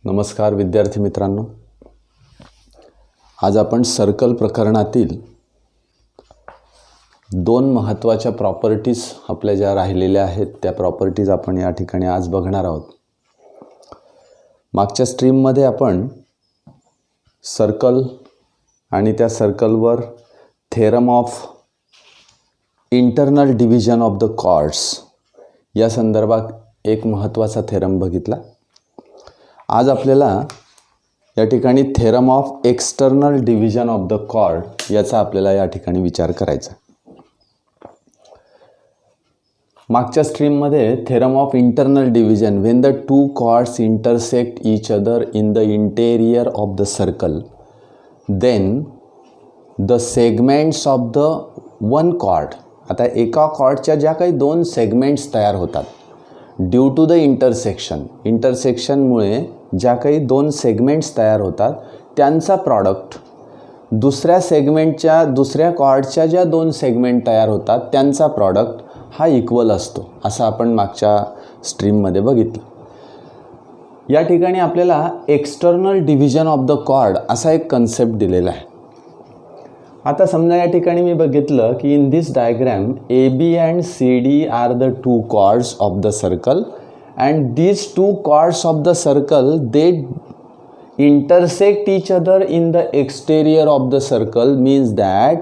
नमस्कार विद्यार्थी मित्रांनो, आज आपण सर्कल प्रकरणातील दोन महत्त्वाच्या प्रॉपर्टीज आपल्या ज्या राहिलेल्या आहेत त्या प्रॉपर्टीज आपण या ठिकाणी आज बघणार आहोत. मागच्या स्ट्रीममध्ये आपण सर्कल आणि त्या सर्कलवर theorem of internal division of the chords या संदर्भात एक महत्त्वाचा थेरम बघितला. आज आपल्याला या ठिकाणी theorem of external division of the chord याचा आपल्याला या ठिकाणी विचार करायचा. मागच्या स्ट्रीममध्ये theorem of internal division, when the two chords intersect each other in the interior of the circle, then the segments of the one chord. आता एका कॉर्डच्या ज्या काही दोन सेगमेंट्स तयार होतात ड्यू टू द इंटरसेक्शनमुळे ज्या काही दोन सेगमेंट्स तयार होतात त्यांचा प्रॉडक्ट दुसऱ्या कॉर्डच्या ज्या दोन सेगमेंट तयार होतात त्यांचा प्रॉडक्ट हा इक्वल असतो, असं आपण मागच्या स्ट्रीममध्ये बघितलं. या ठिकाणी आपल्याला external division of the chord असा एक कन्सेप्ट दिलेला आहे. आता समजा या ठिकाणी मी बघितलं की in this diagram AB and CD are the two chords of the circle and these two chords of the circle they intersect each other in the exterior of the circle, means that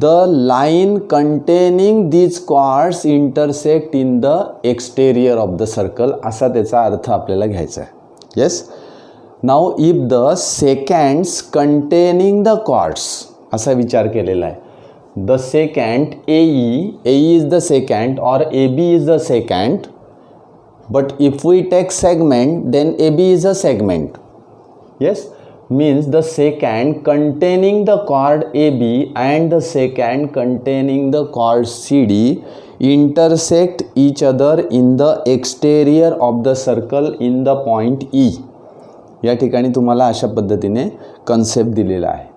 the line containing these chords intersect in the exterior of the circle असा त्याचा अर्थ आपल्याला घ्यायचा आहे. yes, now if the seconds containing the chords असा विचार केलेला आहे. the secant AE is the secant or AB is the secant, but if we take segment then AB is a segment. yes, means the secant containing the chord AB and the secant containing the chord CD intersect each other in the exterior of the circle in the point E. या ठिकाणी तुम्हाला अशा पद्धतीने concept दिलेला आहे.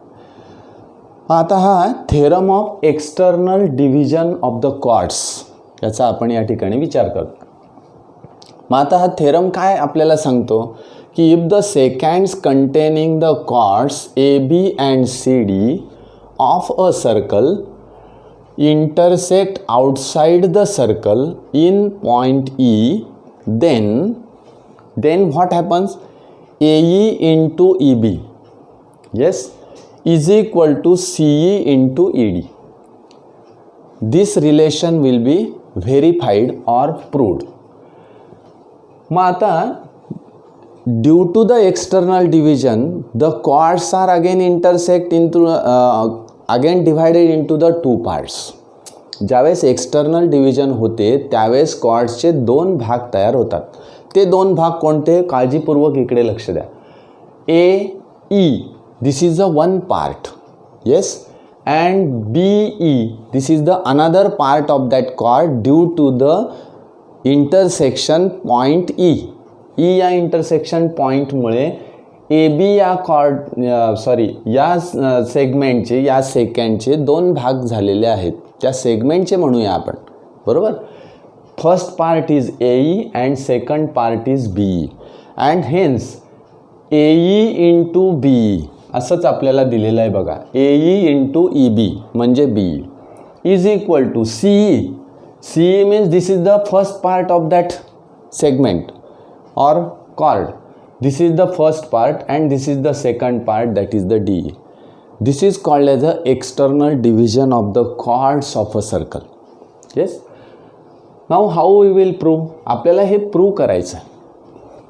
आता हा theorem of external division of the chords याचा आपण या ठिकाणी विचार करतो. मग आता हा थेरम काय आपल्याला सांगतो की if the secants containing the chords AB and CD of a circle intersect outside the circle in point E, then what happens? AE into EB, yes, is equal to CE into ED. This relation will be verified or proved. मग आता due to the external division the chords are again intersect into again divided into the two parts. ज्यावेळेस external division होते त्यावेळेस कॉर्ड्सचे दोन भाग तयार होतात. ते दोन भाग कोणते? काळजीपूर्वक इकडे लक्ष द्या. AE this is the one part, yes, and BE this is the another part of that chord due to the intersection point E. या इंटरसेक्शन पॉइंटमुळे AB या सेगमेंटचे या सेकंडचे दोन भाग झालेले आहेत. त्या सेगमेंटचे म्हणूया आपण, बरोबर. First part is AE and second part is BE and hence AE into BE असंच आपल्याला दिलेलं आहे बघा. AE इंटू EB म्हणजे BE is equal to CE. CE means this is the first part of that segment or chord. This is the first part and this is the second part, that is the DE. This is called as the external division of the chords of a circle. Yes. Now how we will prove? आपल्याला हे prove करायचं आहे.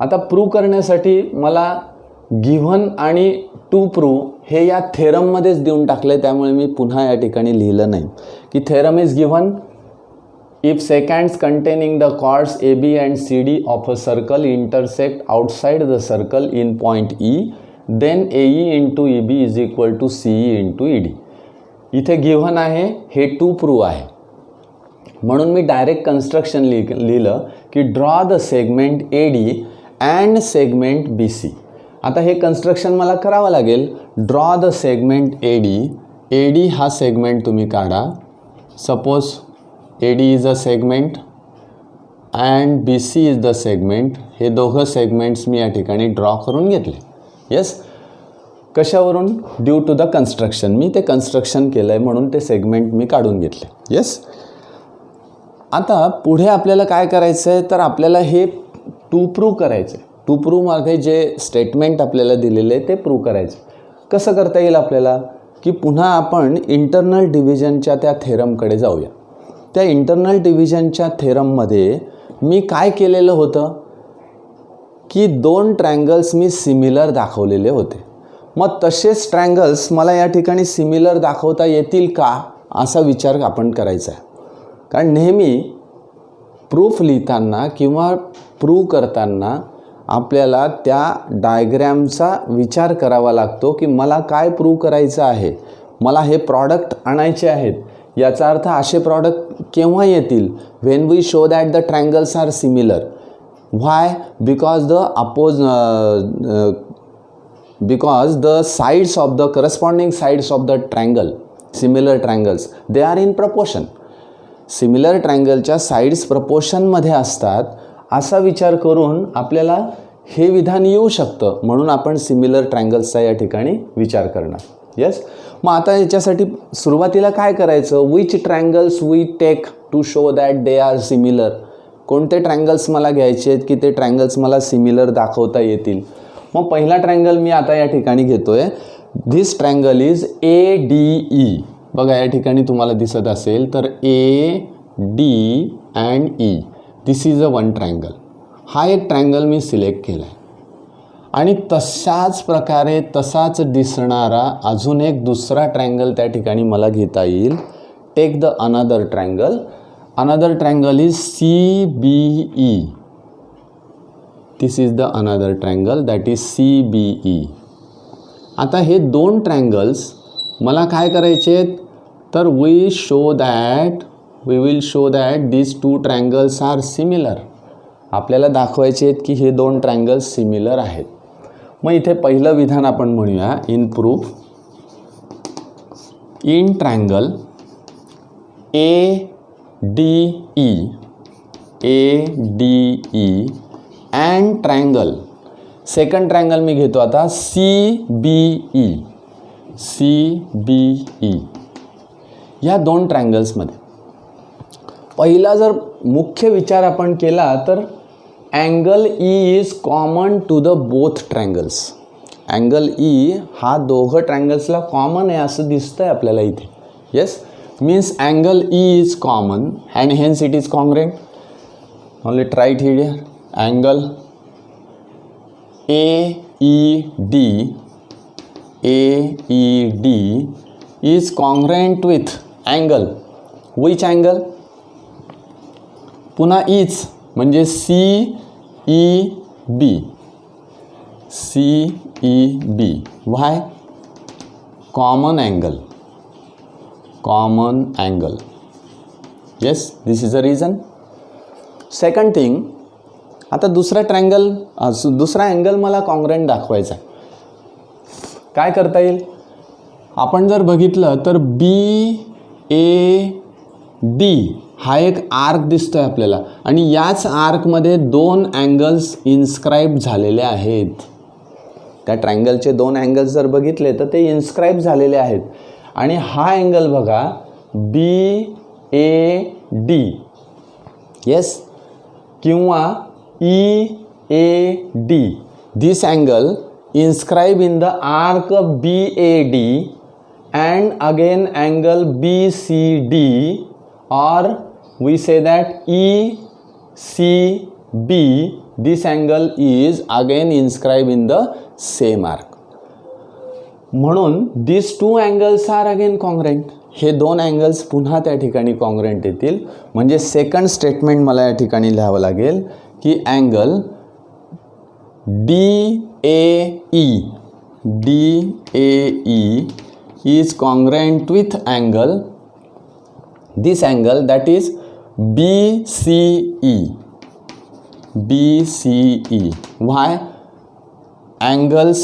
आता prove करण्यासाठी मला given आणि to prove हे या थेरममध्येच देऊन टाकले, त्यामुळे मी पुन्हा या ठिकाणी लिहिलं नाही की theorem is given. If seconds containing the chords AB and CD of a circle intersect outside the circle in point E, then AE into EB is equal to CE into ED. इथे given आहे, हे to prove आहे, म्हणून मी direct construction लिहिलं की draw the segment AD and segment BC. आता हे construction मला करावं लागेल. ड्रॉ द सेगमेंट AD हा सेगमेंट तुम्ही काढा. Suppose AD is a segment and B C is the segment. हे दोघं सेगमेंट्स मी या ठिकाणी ड्रॉ करून घेतले. येस, कशावरून? Due to the construction. मी ते कन्स्ट्रक्शन केलं आहे म्हणून ते सेगमेंट मी काढून घेतले. येस, आता पुढे आपल्याला काय करायचं आहे, तर आपल्याला हे टू प्रूव्ह करायचं आहे. टू प्रूव्हमध्ये जे स्टेटमेंट आपल्याला दिलेले आहे ते प्रूव्ह करायचं. कसं करता येईल आपल्याला, की पुन्हा आपण इंटरनल डिव्हिजनच्या त्या थेरमकडे जाऊया. त्या इंटरनल डिव्हिजनच्या थेरममध्ये मी काय केलेलं होतं, की 2 ट्रायंगल्स मी सिमिलर दाखवलेले होते. मग तसेच ट्रायंगल्स मला या ठिकाणी सिमिलर दाखवता येतील का, असा विचार आपण करायचा आहे. कारण नेहमी प्रूफ लिहिताना किंवा प्रूव्ह करताना आपल्याला त्या डायग्रॅमचा विचार करावा लागतो, की मला काय प्रूव्ह करायचं आहे. मला हे प्रॉडक्ट आणायचे आहेत. याचा अर्थ असे प्रॉडक्ट केव्हा येतील? When we show that the triangles are similar. Why? because the sides of the corresponding sides of the triangle, similar triangles, they are in proportion. Similar ट्रायंगलच्या साईड्स प्रपोर्शनमध्ये असतात असा विचार करून आपल्याला हे विधान येऊ शकतं. म्हणून आपण सिमिलर ट्रायंगल्सचा या ठिकाणी विचार करणार. येस, मग आता याच्यासाठी सुरुवातीला काय करायचं? Which triangles we take to show that they are similar. कोणते ट्रायंगल्स मला घ्यायचे आहेत की ते ट्रायंगल्स मला सिमिलर दाखवता येतील. मग पहिला ट्रायंगल मी आता या ठिकाणी घेतो आहे. This triangle is ADE. बघा या ठिकाणी तुम्हाला दिसत असेल तर AD and E. This is a one triangle. हा एक ट्रायंगल मी सिलेक्ट केला आहे. आणि तशाच प्रकारे तसाच दिसणारा अजून एक दुसरा ट्रायंगल त्या ठिकाणी मला घेता येईल. Take the another triangle. Another triangle is CBE. This is the another triangle that is CBE. आता हे 2 ट्रायंगल्स मला काय करायचे आहेत, तर we will show that these 2 triangles are similar. आपल्याला दाखवायचे आहेत की हे 2 ट्रायंगल्स सिमिलर आहेत. मग इथे पहिलं विधान आपण म्हणूया, in proof in triangle ADE and triangle. Second triangle मी घेतो आता CBE. ह्या 2 ट्रायंगल्समध्ये पहिला जर मुख्य विचार आपण केला तर angle E is common to the both triangles. Angle E हा दोघं ट्रायंगल्सला कॉमन आहे असं दिसतं आहे आपल्याला इथे. Yes, means angle E is common and hence it is congruent. Only try it here. Angle AED is congruent with angle. Which angle? पुन्हा इच म्हणजे CEB. Why? Common angle. Yes, this is the reason. Second thing, आता दुसरा angle मला congruent दाखवायचा आहे. काय करता येईल? आपण जर बघितलं तर BAD हा एक आर्क दिसतोय आपल्याला आणि याच आर्कमध्ये 2 अँगल्स इन्स्क्राईब झालेले आहेत. त्या ट्रायंगलचे 2 अँगल्स जर बघितले तर ते इन्स्क्राईब झालेले आहेत. आणि हा अँगल बघा BAD. येस, किंवा EAD. This angle inscribe in the arc of BAD and again angle BCD, or we say that ECB. This angle is again inscribed in the same arc. म्हणून these 2 angles are again congruent. हे 2 angles पुन्हा त्या ठिकाणी congruent येतील. म्हणजे second statement मला या ठिकाणी लिहावं लागेल की angle DAE is congruent with angle, this angle, that is BCE. Why? Angles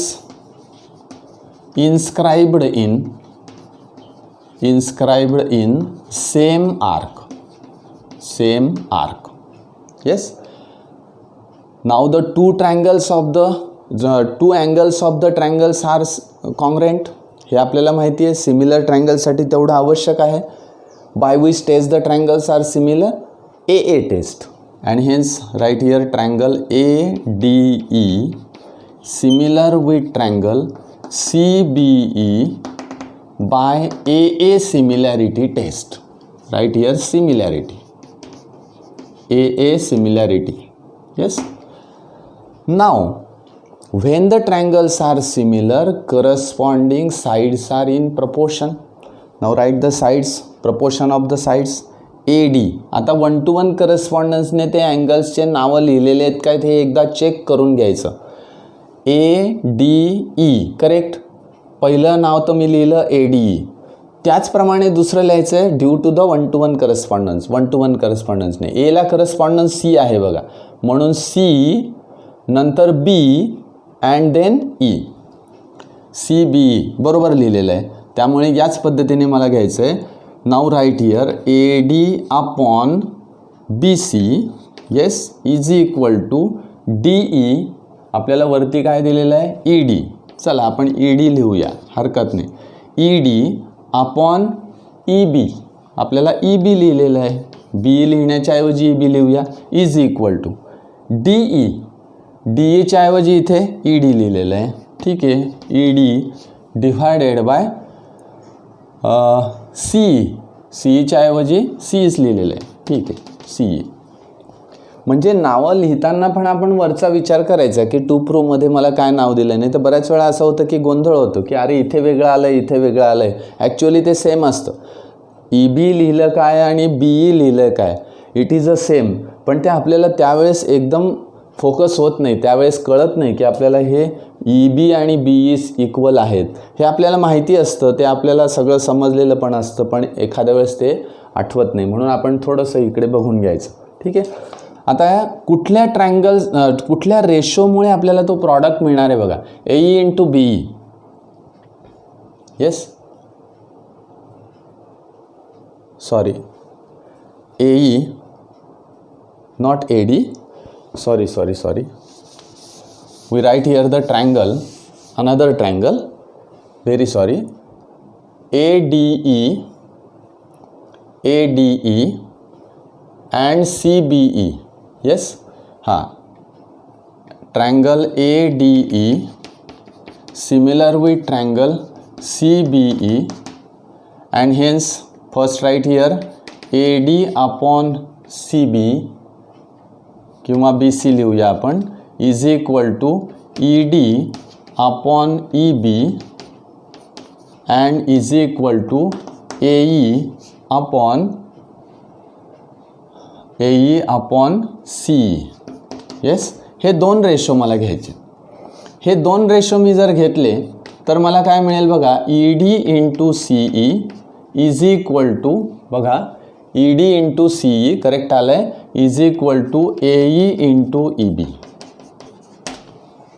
inscribed in same arc. Yes. Now the two angles of the triangles are congruent. हे आपल्याला माहिती आहे. सिमिलर ट्रायंगलसाठी तेवढं आवश्यक आहे. By which test the triangles are similar? AA test. and hence right here triangle ADE similar with triangle CBE by AA similarity test. Right here similarity, AA similarity. Yes. Now when the triangles are similar, corresponding sides are in proportion. Now write the sides, proportion of the sides. AD. आता 1-to-1 करस्पॉन्डन्सने ते अँगल्सचे नावं लिहिलेले आहेत काय ते एकदा check करून घ्यायचं. ADE correct. पहिलं नाव तर मी लिहिलं ADE. त्याचप्रमाणे दुसरं लिहायचं आहे due to the 1-to-1 correspondence. 1-to-1 करस्पॉन्डन्सने एला करस्पॉन्डन्स C आहे बघा, म्हणून C नंतर B and then E. CBE बरोबर लिहिलेलं आहे. त्यामुळे याच पद्धतीने मला घ्यायचं आहे. Now write here AD upon BC yes is equal to DE. आपल्याला वरती काय दिलेलं आहे? ED. चला आपण ED लिहूया, हरकत नाही. ED upon EB. आपल्याला EB लिहिलेलं आहे. B लिहिण्याच्या ऐवजी EB लिहूया. Is equal to DE. DEच्या ऐवजी इथे ED लिहिलेलं आहे. ठीक आहे. ED डिवायडेड बाय CEच्या ऐवजी CEच लिहिलेलं आहे. ठीक आहे. CE. म्हणजे नावं लिहिताना पण आपण वरचा विचार करायचा की टू प्रूव्हमध्ये मला काय नाव दिलं. नाही तर बऱ्याच वेळा असं होतं की गोंधळ होतो की अरे इथे वेगळं आलं आहे, इथे वेगळं आलं आहे. ॲक्च्युअली ते सेम असतं. EB लिहिलं काय आणि BE लिहिलं काय, इट इज अ सेम. पण ते आपल्याला त्यावेळेस एकदम फोकस होत नाही, त्यावेळेस कळत नाही की आपल्याला हे EB आणि BE इक्वल आहेत. हे आपल्याला माहिती असतं, ते आपल्याला सगळं समजलेलं पण असतं, पण एखाद्या वेळेस ते आठवत नाही. म्हणून आपण थोडंसं इकडे बघून घ्यायचं. ठीक आहे. आता कुठल्या ट्रायंगल्स कुठल्या रेशोमुळे आपल्याला तो प्रॉडक्ट मिळणार आहे बघा. AE into BE. Yes sorry AE not AD. sorry we write here the triangle, another triangle, very sorry, ADE and CBE. yes triangle ADE similar with triangle CBE and hence first write here AD upon CB किंवा BC लिहूया आपण is equal to ED upon EB and is equal to AE upon CE. Yes. हे दोन ratio मला घ्यायचे. हे दोन ratio मी जर घेतले तर मला काय मिळेल बघा. ED into CE is equal to बघा ED इंटू CE करेक्ट आलं आहे is equal to AE into EB.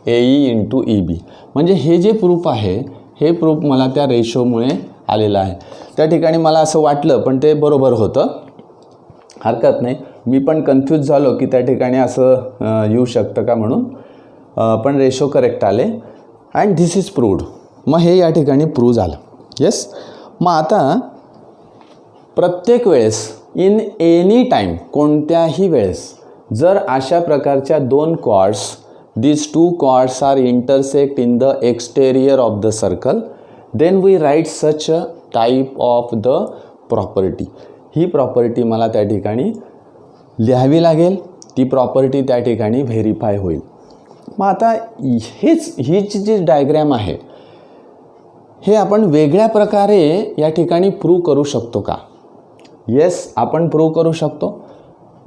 AE into EB म्हणजे हे जे प्रूफ आहे हे प्रूफ मला त्या रेशोमुळे आलेलं आहे. त्या ठिकाणी मला असं वाटलं पण ते बरोबर होतं, हरकत नाही. मी पण कन्फ्यूज झालो की त्या ठिकाणी असं येऊ शकतं का म्हणून, पण रेशो करेक्ट आले अँड धिस इज प्रूव्ड. मग हे या ठिकाणी प्रूव्ह झालं. येस. मग आता प्रत्येक वेळेस इन एनी टाईम कोणत्याही वेळेस जर अशा प्रकारच्या दोन chords these two chords are intersect in the exterior of the circle, then we write such a type of the property. He property मला त्या ठिकाणी लिहावी लागेल. ती प्रॉपर्टी त्या ठिकाणी व्हेरीफाय होईल. मग आता हीच जी डायग्रॅम आहे हे आपण वेगळ्या प्रकारे या ठिकाणी प्रूव्ह करू शकतो का? येस आपण प्रूव्ह करू शकतो.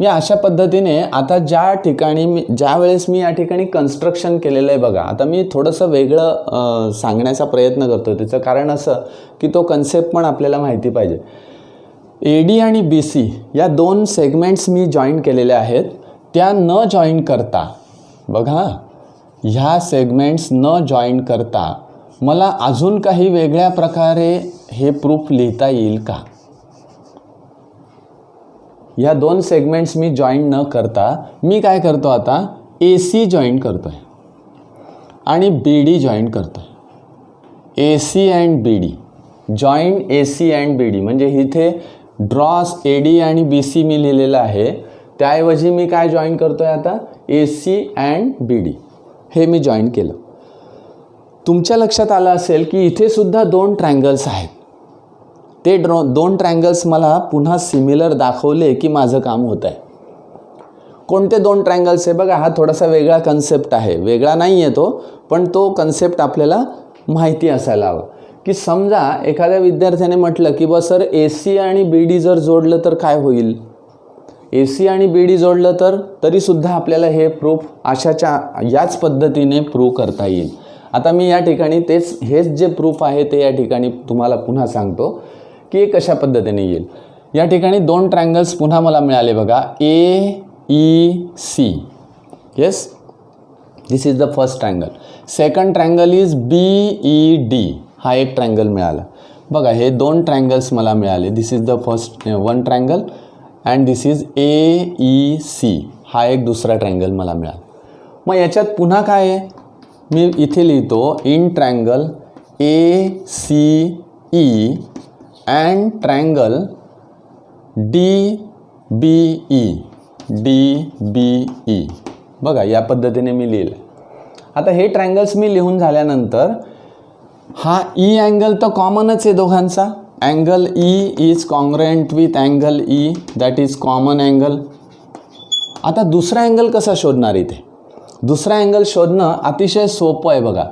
मी अशा पद्धतीने आता ज्या वेळेस मी या ठिकाणी कन्स्ट्रक्शन केलेलं आहे बघा. आता मी थोडंसं वेगळं सांगण्याचा प्रयत्न करतो. त्याचं कारण असं की तो कन्सेप्ट पण आपल्याला माहिती पाहिजे. AD आणि BC या दोन सेगमेंट्स मी जॉईन केलेल्या आहेत. त्या न जॉईन करता बघा ह्या सेगमेंट्स न जॉईन करता मला अजून काही वेगळ्या प्रकारे हे प्रूफ लिहिता येईल का? ह्या दोन सेगमेंट्स मी जॉईंट न करता मी काय करतो आता, ए सी जॉईंट करतो आहे आणि बी डी जॉईंट करतो आहे. A C and B D, joint A C and B D. म्हणजे इथे ड्रॉस ए डी आणि बी सी मी लिहिलेलं आहे, त्याऐवजी मी काय जॉईन करतो आहे आता, A C and B D हे मी जॉईन केलं. तुमच्या लक्षात आलं असेल की इथे सुद्धा दोन ट्रँगल्स आहेत. ते दोन ट्रँगल्स मला पुन्हा सिमिलर दाखवले की माझं काम होतं आहे. कोणते दोन ट्रँगल्स आहे बघा, हा थोडासा वेगळा कन्सेप्ट आहे, वेगळा नाही आहे तो, पण तो कन्सेप्ट आपल्याला माहिती असायला हवं. की समजा एखाद्या विद्यार्थ्याने म्हटलं की बस सर ए सी आणि बी डी जर जोडलं तर काय होईल, ए सी आणि बी डी जोडलं तर तरीसुद्धा आपल्याला हे प्रूफ याच पद्धतीने प्रूव्ह करता येईल. आता मी या ठिकाणी हेच जे प्रूफ आहे ते या ठिकाणी तुम्हाला पुन्हा सांगतो की हे कशा पद्धतीने येईल. या ठिकाणी दोन ट्रँगल्स पुन्हा मला मिळाले बघा, A E C. Yes, this is the first triangle. Second triangle is B E D. हा एक ट्रँगल मिळाला बघा. हे दोन ट्रँगल्स मला मिळाले. This is the first one triangle and this is A E C. हा एक दुसरा ट्रँगल मला मिळाला. मग याच्यात पुन्हा काय आहे, मी इथे लिहितो in triangle A C E and triangle D B E. D B E बघा, या पद्धतीने मी लिहिलं. आता हे ट्रँगल्स मी लिहून झाल्यानंतर हा ई अँगल तर कॉमनच आहे दोघांचा. Angle E is congruent with angle E, that is common angle. आता दुसरा अँगल कसा शोधणार इथे, दुसरा अँगल शोधणं अतिशय सोपं आहे बघा.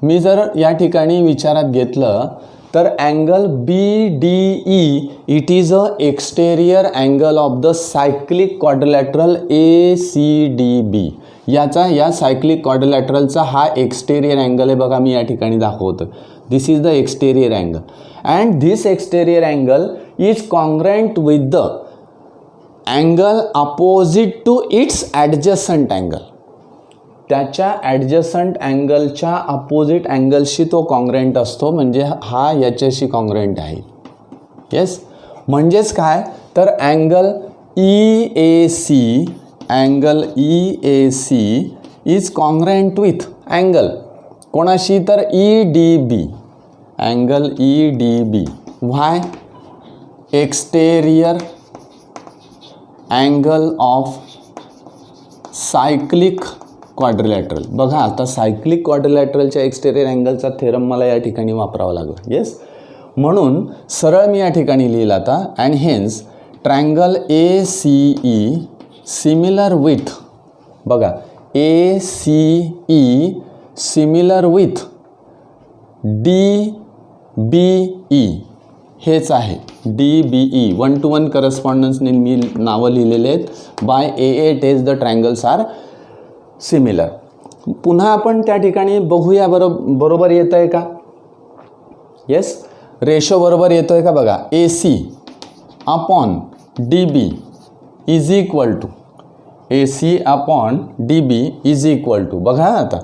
मी जर या ठिकाणी विचारात घेतलं तर angle B D E it is a exterior angle of the cyclic quadrilateral A C D B. या सायक्लिक क्वाड्रिलॅटरलचा हा एक्सटेरियर अँगल आहे बघा, मी या ठिकाणी दाखवतो. This is the exterior angle and this exterior angle is congruent with the angle opposite to its adjacent angle. त्याच्या adjacent अँगलच्या opposite अँगलशी तो congruent असतो, म्हणजे हा याच्याशी कॉन्ग्रुएंट आहे. येस, म्हणजेच काय तर angle E A C, angle E A C is congruent with angle कोणाशी तर E D B. Angle E D B. Why, exterior angle of cyclic quadrilateral. बघा, आता सायक्लिक क्वाड्रिलॅटरलच्या एक्सटेरियर अँगलचा थेरम मला या ठिकाणी वापरावा लागला. येस, म्हणून सरळ मी या ठिकाणी लिहिला आता. And hence triangle A C E similar with, बघा, A C E similar with D B E. हेच आहे डी बी ई. 1-to-1 करस्पॉन्डन्सने मी नावं लिहिलेले आहेत. By A A test the triangles are similar. पुन्हा आपण त्या ठिकाणी बघूया बरोबर येतं आहे का. येस, रेशो बरोबर येतो आहे का बघा. A C upon D B is equal to, A C upon D B is equal to, बघा आता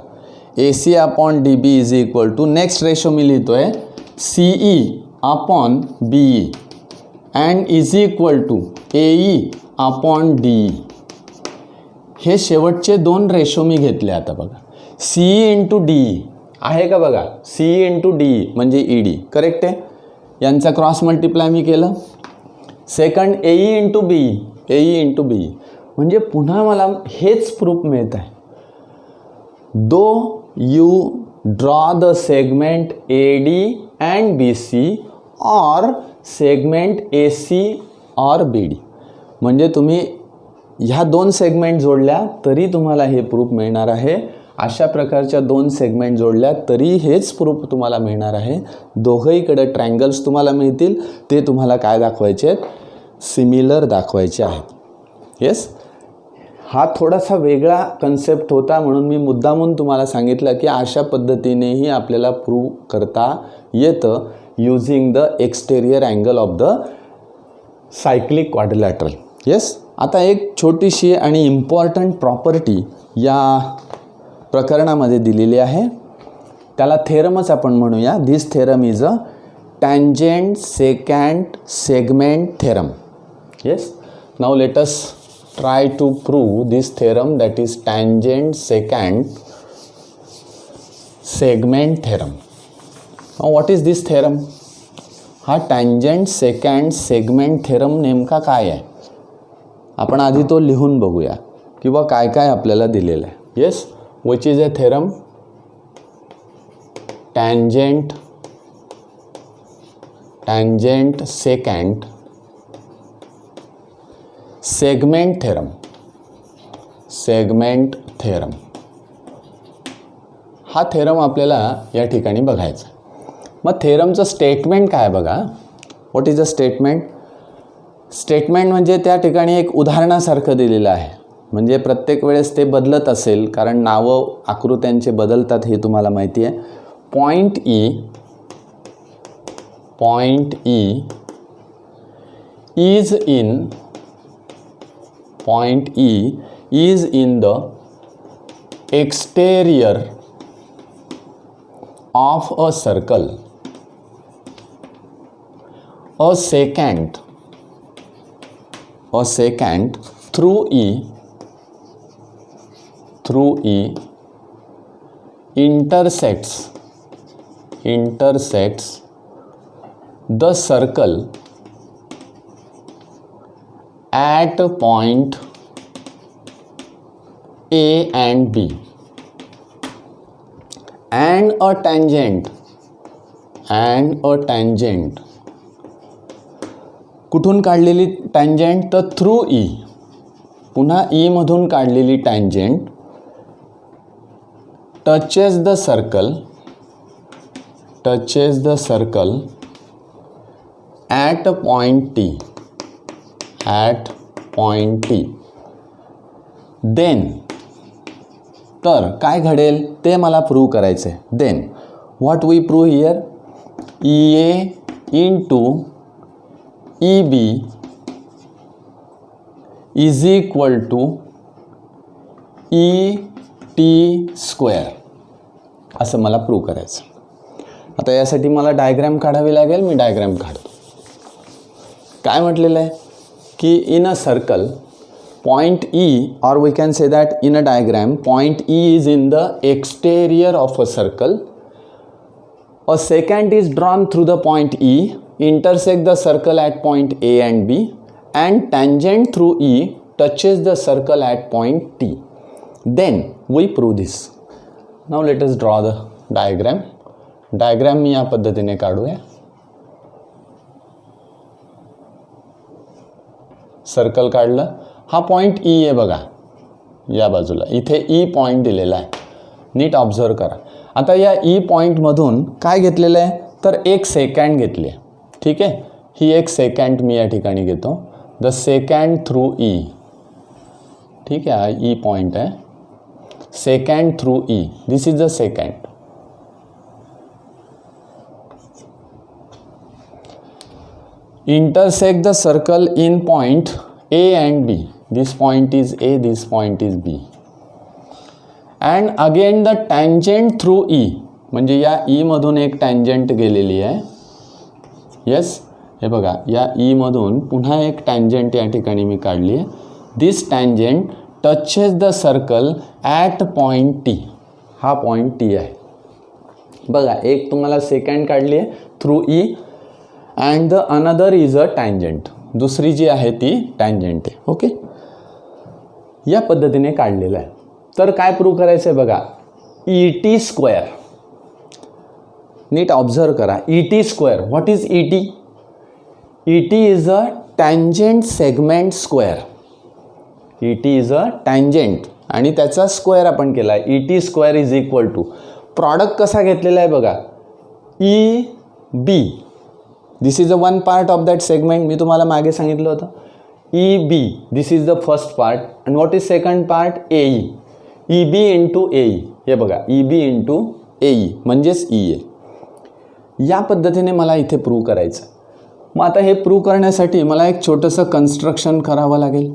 A C upon D B is equal to, next ratio मी लिहितो आहे C E upon B E and is equal to A E upon D E. हे शेवटचे दोन ratio मी घेतले. आता बघा, C E into D E आहे का बघा, C E into D E म्हणजे ई डी, करेक्ट आहे. यांचा क्रॉस मल्टिप्लाय मी केलं. Second A E into B E, A E into B E म्हणजे पुन्हा मला हेच प्रूफ मिळत आहे. Do you draw the segment A D and B C और सेगमेंट ए सी और बी डी, म्हणजे तुम्ही ह्या दोन सेगमेंट जोडल्या तरी तुम्हाला हे प्रूफ मिळणार आहे. अशा प्रकारच्या दोन सेगमेंट जोडल्या तरी हेच प्रूफ तुम्हाला मिळणार आहे. दोघंहीकडे ट्रँगल्स तुम्हाला मिळतील, ते तुम्हाला काय दाखवायचे आहेत, सिमिलर दाखवायचे आहेत. येस, हा थोडासा वेगळा कन्सेप्ट होता म्हणून मी मुद्दामून तुम्हाला सांगितलं की अशा पद्धतीनेही आपल्याला प्रूव्ह करता येतं using the exterior angle of the cyclic quadrilateral. Yes, आता एक छोटीशी आणि इम्पॉर्टंट प्रॉपर्टी या प्रकरणामध्ये दिलेली आहे, त्याला थेरमच आपण म्हणूया. This theorem is a tangent secant segment theorem. Yes, Now let us try to prove this theorem, that is tangent secant segment theorem. Now what is this theorem? हा tangent secant segment theorem नेमका काय आहे आपण आधी तो लिहून बघूया किंवा काय काय आपल्याला दिलेलं आहे. Yes, which is a theorem? tangent secant segment theorem. हा थेरम आपल्याला या ठिकाणी बघायचा. मग थेरमचं स्टेटमेंट काय बघा. What is a statement? Statement म्हणजे त्या ठिकाणी एक उदाहरणासारखं दिलेलं आहे. म्हणजे प्रत्येक वेळेस ते बदलत असेल कारण नावं आकृत्यांचे बदलतात हे तुम्हाला माहिती आहे. Point E is in the exterior of a circle. A secant through E intersects the circle at point A and B, and a tangent कुठून काढलेली टँजंट? तर थ्रू E, पुन्हा E मधून काढलेली tangent touches the circle at point T. Then तर काय घडेल ते मला प्रूव्ह करायचं आहे. Then what we prove here? EA into EB is equal to ET square असं मला प्रूव्ह करायचं. आता यासाठी मला डायग्रॅम काढावी लागेल. मी डायग्रॅम काढतो. काय म्हटलेलं आहे की in a circle point E, or we can say that in a diagram point E is in the exterior of a circle. A secant is drawn through the point E, intersect the circle at point A and B, and tangent through E touches the circle at point T. Then we prove this. Now let us draw the diagram. Diagram मी या पद्धतीने काढूया. Circle काढलं. हा point E आहे बघा या बाजूला. इथे E पॉईंट दिलेला आहे. नीट ऑब्झर्व करा. आता या E पॉईंटमधून काय घेतलेलं आहे तर एक सेकंड घेतली आहे. ठीक आहे, ही एक सेकंड मी या ठिकाणी घेतो. The second through E. ठीक आहे, हा E पॉईंट आहे. Second through E, this is the second. intersect the circle in point A and B. This point is A, this point is B. And again the tangent through E. म्हणजे या E मधून एक tangent गेलेली आहे. Yes, हे बघा या E मधून पुन्हा एक टँजंट या ठिकाणी मी काढली आहे. This tangent touches the circle at point T. हा पॉईंट T आहे बघा. एक तुम्हाला सेकंड काढली आहे through E, and the another is a tangent. दुसरी जी आहे ती टँजंट आहे. ओके, या पद्धतीने काढलेलं आहे. तर काय प्रूव्ह करायचं आहे बघा. ET square. नीट ऑब्झर्व करा. ET square. What is ET? ET is a tangent segment square. ET is a tangent आणि त्याचा स्क्वेअर आपण केला आहे. ET square is equal to product कसा घेतलेला आहे बघा. EB. This is the one part of that segment. मी तुम्हाला मागे सांगितलं होतं. EB, this is the first part. And what is second part? AE. EB into AE. हे बघा EB इंटू AE म्हणजेच EA. या पद्धतीने मला इथे प्रूव्ह करायचं. मग आता हे प्रूव्ह करण्यासाठी मला एक छोटंसं कन्स्ट्रक्शन करावं लागेल.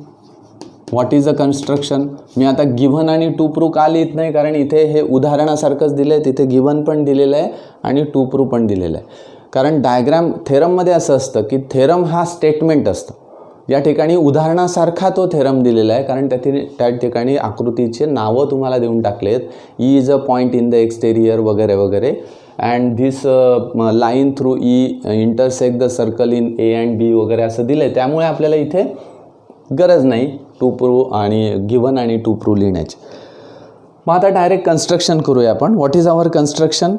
What is a construction? मी आता गिव्हन आणि टू प्रूव्ह का लिहित नाही कारण इथे हे उदाहरणासारखंच दिलं आहे. तिथे गिव्हन पण दिलेलं आहे आणि टू प्रूव्ह पण दिलेलं आहे. कारण डायग्राम थेरममध्ये असं असतं की थेरम हा स्टेटमेंट असतं. या ठिकाणी उदाहरणासारखा तो थेरम दिलेला आहे, कारण त्या ठिकाणी आकृतीचे नावं तुम्हाला देऊन टाकलेत. E is a point in the exterior वगैरे वगैरे, and this line through E intersect the circle in A and B वगैरे असं दिलं आहे. त्यामुळे आपल्याला इथे गरज नाही टू प्रूव्ह आणि गिवन आणि टू प्रूव्ह लिहिण्याची. मग आता डायरेक्ट कन्स्ट्रक्शन करूया आपण. What is our construction?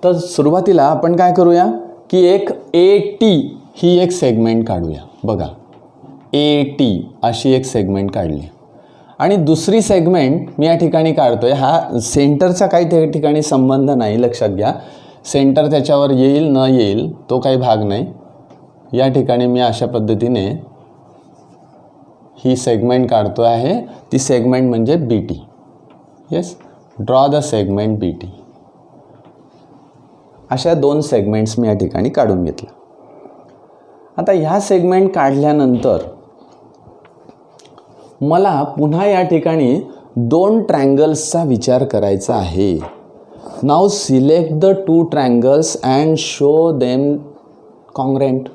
तर सुरुवातीला आपण काय करूया की एक ए टी ही एक सेगमेंट काढूया. बघा, ए टी अशी एक सेगमेंट काढली आणि दुसरी सेगमेंट मी या ठिकाणी काढतो आहे. हा सेंटरचा काही त्या ठिकाणी संबंध नाही, लक्षात घ्या. सेंटर त्याच्यावर येईल न येईल तो काही भाग नाही. या ठिकाणी मी अशा पद्धतीने ही सेगमेंट काढतो आहे. ती सेगमेंट म्हणजे B T. Yes, draw the segment B T. अशा 2 सेगमेंट्स मी या ठिकाणी काढून घेतल्या. आता ह्या सेगमेंट काढल्यानंतर मला पुन्हा या ठिकाणी 2 ट्रायंगल्सचा विचार करायचा आहे. Now select the 2 triangles and show them congruent.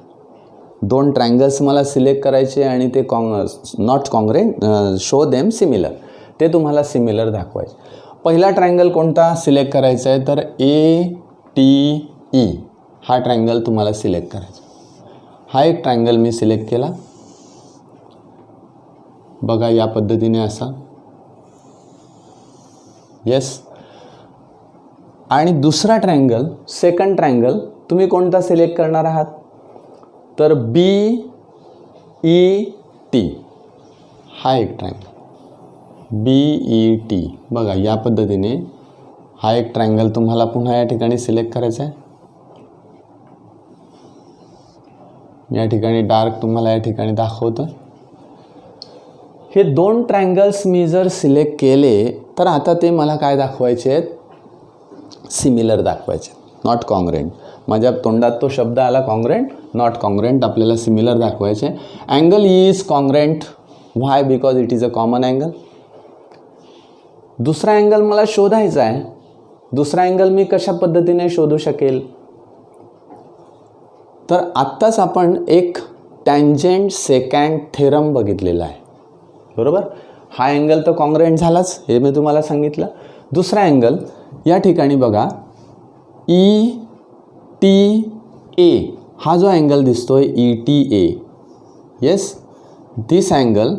2 triangles मला सिलेक्ट करायचे आणि ते not congruent, show them similar, ते तुम्हाला सिमिलर दाखवायचे. पहिला ट्रायंगल कोणता सिलेक्ट करायचा आहे? तर ए टी ई हा ट्रायंगल तुम्हाला सिलेक्ट करायचा. हा एक ट्रायंगल मी सिलेक्ट केला. बघा या पद्धतीने असा. येस. आणि दुसरा ट्रायंगल, सेकंड ट्रायंगल तुम्ही कोणता सिलेक्ट करणार आहात? तर बी ई टी हा एक ट्रायंगल, बी ई टी. बघा या पद्धतीने हा एक ट्रायंगल तुम्हाला पुन्हा या ठिकाणी सिलेक्ट करायचा आहे. या ठिकाणी डार्क तुम्हाला या ठिकाणी दाखवतं. हे 2 ट्रायंगल्स मी जर सिलेक्ट केले तर आता ते मला काय दाखवायचे आहेत? सिमिलर दाखवायचे, नॉट कॉन्ग्रेंट. माझ्या तोंडात तो शब्द आला कॉन्ग्रेंट, नॉट कॉन्ग्रेंट. आपल्याला सिमिलर दाखवायचे. Angle is congruent. Why? Because it is a common angle. दुसरा अँगल मला शोधायचा आहे. दुसरा अँगल मी कशा पद्धतीने शोधू शकेल? तर आत्ताच आपण एक टँजेंट सेकंड थेरम बघितलेला आहे, बरोबर? हा अँगल तर कॉन्ग्रेंट झालाच, हे मी तुम्हाला सांगितलं. दुसरा अँगल या ठिकाणी बघा, ई टी ए हा जो अँगल दिसतोय E T A. Yes, this angle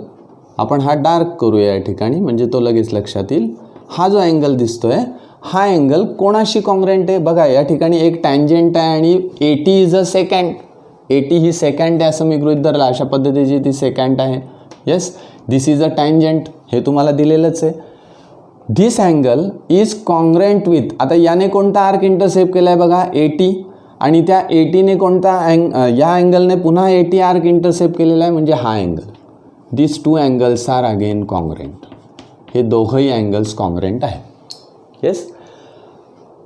आपण हा डार्क करूया या ठिकाणी, म्हणजे तो लगेच लक्षात येईल. हा जो अँगल दिसतोय हा अँगल कोणाशी कॉन्ग्रेंट आहे? बघा या ठिकाणी एक टँजेंट आहे आणि A T is a second. A T he second आहे असं मी गृहीत धरलं. अशा पद्धतीची ती सेकंड आहे. Yes, this is a tangent, हे तुम्हाला दिलेलंच आहे. This angle is congruent with, आता याने कोणता आर्क इंटरसेप्ट केला आहे? बघा ए टी. आणि त्या ए टीने कोणता या अँगलने पुन्हा ए टी आर्क इंटरसेप्ट केलेला आहे, म्हणजे हा अँगल. दिस 2 अँगल्स आर अगेन कॉन्ग्रेंट. हे दोघंही अँगल्स कॉन्ग्रेंट आहेत. येस.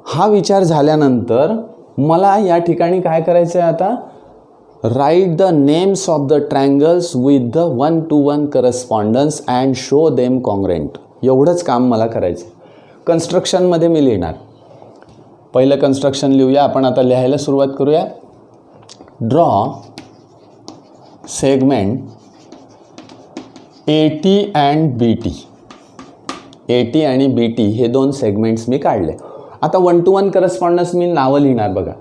हा विचार झाल्यानंतर मला या ठिकाणी काय करायचं आहे आता? Write the names of the triangles with the 1-to-1 correspondence and show them congruent. एवढंच काम मला करायचं. कन्स्ट्रक्शनमध्ये मी लिहिणार. पहिलं कन्स्ट्रक्शन लिहूया आपण. आता लिहायला सुरुवात करूया. Draw segment A T and B T. A T आणि बी टी हे 2 सेगमेंट्स मी काढले. आता 1-to-1 करस्पॉन्डन्स मी नावं लिहिणार. बघा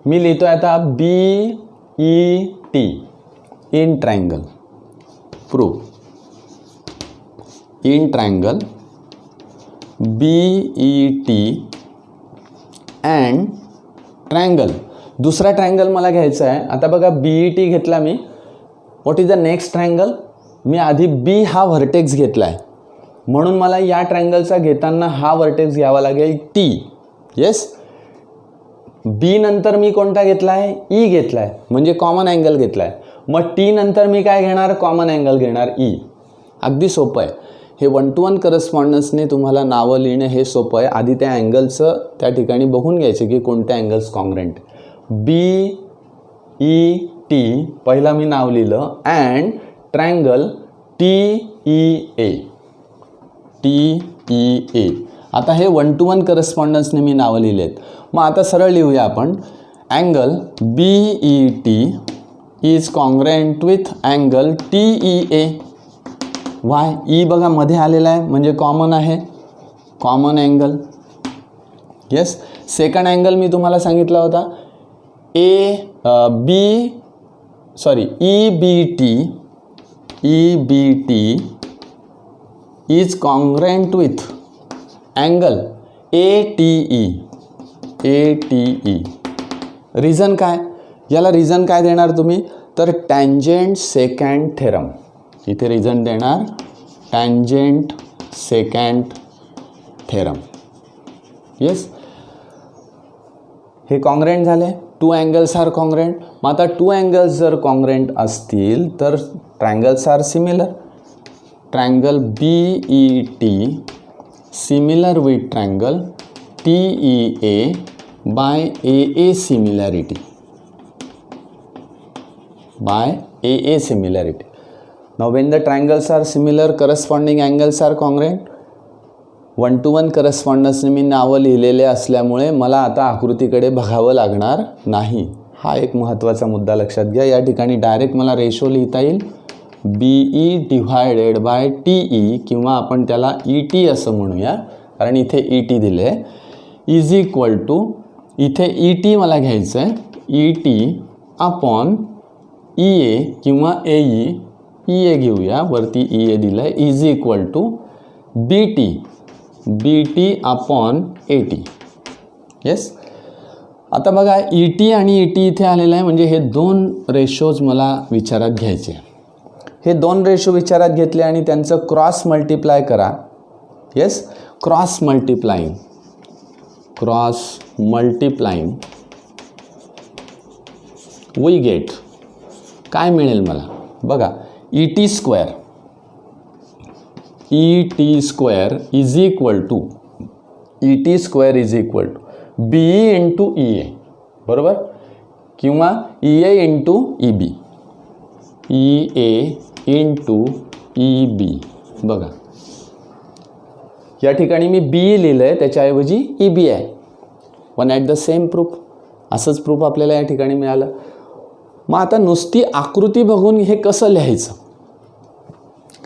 मी लिहितो आहे आता B E T in triangle. Prove in triangle B E T and triangle. दुसरा ट्रायंगल मला घ्यायचा आहे. आता बघा बी ई टी घेतला मी. What is the next triangle? मी आधी बी हा व्हर्टेक्स घेतला आहे, म्हणून मला या ट्रायंगलचा घेताना हा व्हर्टेक्स घ्यावा लागेल टी. येस. बी नंतर मी कोणता घेतला आहे? ई घेतला आहे, म्हणजे कॉमन अँगल घेतला आहे. मग टी नंतर मी काय घेणार? कॉमन अँगल घेणार ई. अगदी सोपं आहे हे. 1-to-1 करस्पॉन्डन्सने तुम्हाला नावं लिहिणं हे सोपं आहे. आधी त्या अँगलचं त्या ठिकाणी बघून घ्यायचे की कोणत्या angles congruent. B E T पहिला मी नाव लिहिलं and triangle T E A. T E A. आता हे 1-to-1 करस्पॉन्डन्सने मी नावं लिहिलेत. मग आता सरळ लिहूया आपण. Angle B E T is congruent with angle TEA. वाय ई बघा मध्ये आलेला आहे म्हणजे कॉमन आहे, common angle. Yes. Second angle मी तुम्हाला सांगितला होता EBT is congruent with angle ATE. Reason काय, याला रिझन काय देणार तुम्ही, तर टँजेंट सेकंड थेरम. इथे रिझन देणार टँजेंट सेकंड थेरम. येस. हे कॉन्ग्रँट झाले, टू अँगल्स आर कॉन्ग्रँट. मग आता टू अँगल्स जर कॉन्ग्रँट असतील तर triangles are similar. Triangle BET similar with triangle TEA by AA similarity. Now when the triangles are similar, corresponding angles are congruent. 1-to-1 correspondence मी नावं लिहिलेले असल्यामुळे मला आता आकृतीकडे बघावं लागणार नाही. हा एक महत्त्वाचा मुद्दा लक्षात घ्या. या ठिकाणी डायरेक्ट मला रेशो लिहिता येईल BE डिव्हायडेड बाय TE किंवा आपण त्याला ET असं म्हणूया कारण इथे ET दिले आहे. इज इक्वल टू इथे ET मला घ्यायचं आहे ET अपॉन EA किंवा EA घेऊया, वरती EA दिलं आहे, is equal to BT upon AT. Yes. आता बघा ET आणि ET इथे आलेलं आहे म्हणजे हे दोन रेशोज मला विचारात घ्यायचे. हे दोन रेशो विचारात घेतले आणि त्यांचं क्रॉस मल्टिप्लाय करा. Yes. Cross multiplying we get काय मिळेल मला बघा ET square is equal to BE into EA बरोबर किंवा EA into EB into EB. बघा या ठिकाणी मी BE लिहिलं आहे त्याच्याऐवजी EB आहे. One at the same proof. असंच प्रूफ आपल्याला या ठिकाणी मिळालं. मग आता नुसती आकृती बघून हे कसं लिहायचं,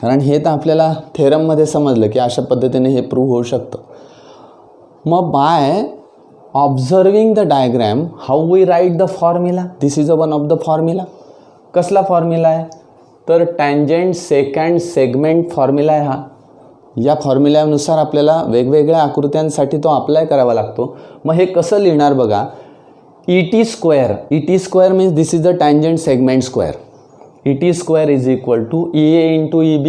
कारण हे तर आपल्याला थेरममध्ये समजलं की अशा पद्धतीने हे प्रूव्ह होऊ शकतं. मग by observing the diagram how we write the formula. This is a one of the formula. कसला फॉर्म्युला आहे तर टँजेंट सेकंड सेगमेंट फॉर्म्युला आहे हा. या फॉर्म्युल्यानुसार आपल्याला वेगवेगळ्या आकृत्यांसाठी तो अप्लाय करावा लागतो. मग हे कसं लिहिणार बघा ET square means this is the tangent segment square. ET square is equal to EA into EB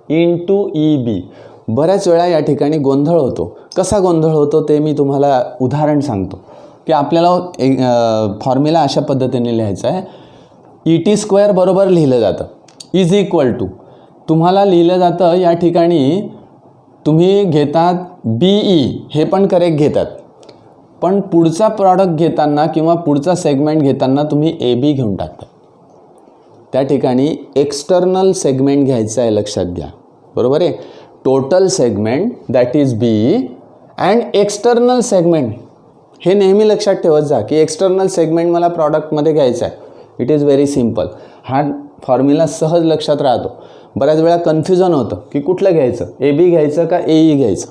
into EB. बऱ्याच वेळा या ठिकाणी गोंधळ होतो. कसा गोंधळ होतो ते मी तुम्हाला उदाहरण सांगतो की आपल्याला फॉर्म्युला अशा पद्धतीने लिहायचा आहे. ET स्क्वेअर बरोबर लिहिलं जातं इज इक्वल टू तुम्हाला लिहिलं जातं या ठिकाणी तुम्ही घेतात BE हे पण करेक्ट घेतात पण पुढचा प्रॉडक्ट घेताना किंवा पुढचा सेगमेंट घेताना तुम्ही AB घेऊन टाकता. त्या ठिकाणी एक्सटर्नल सेगमेंट घ्यायचं आहे लक्षात घ्या. बरोबर आहे. Total segment that is BE and external segment हे नेहमी लक्षात ठेवत जा की एक्सटर्नल सेगमेंट मला प्रॉडक्टमध्ये घ्यायचं आहे. It is very simple. हा फॉर्म्युला सहज लक्षात राहतो. बऱ्याच वेळा कन्फ्युजन होतं की कुठलं घ्यायचं AB घ्यायचं का AE घ्यायचं.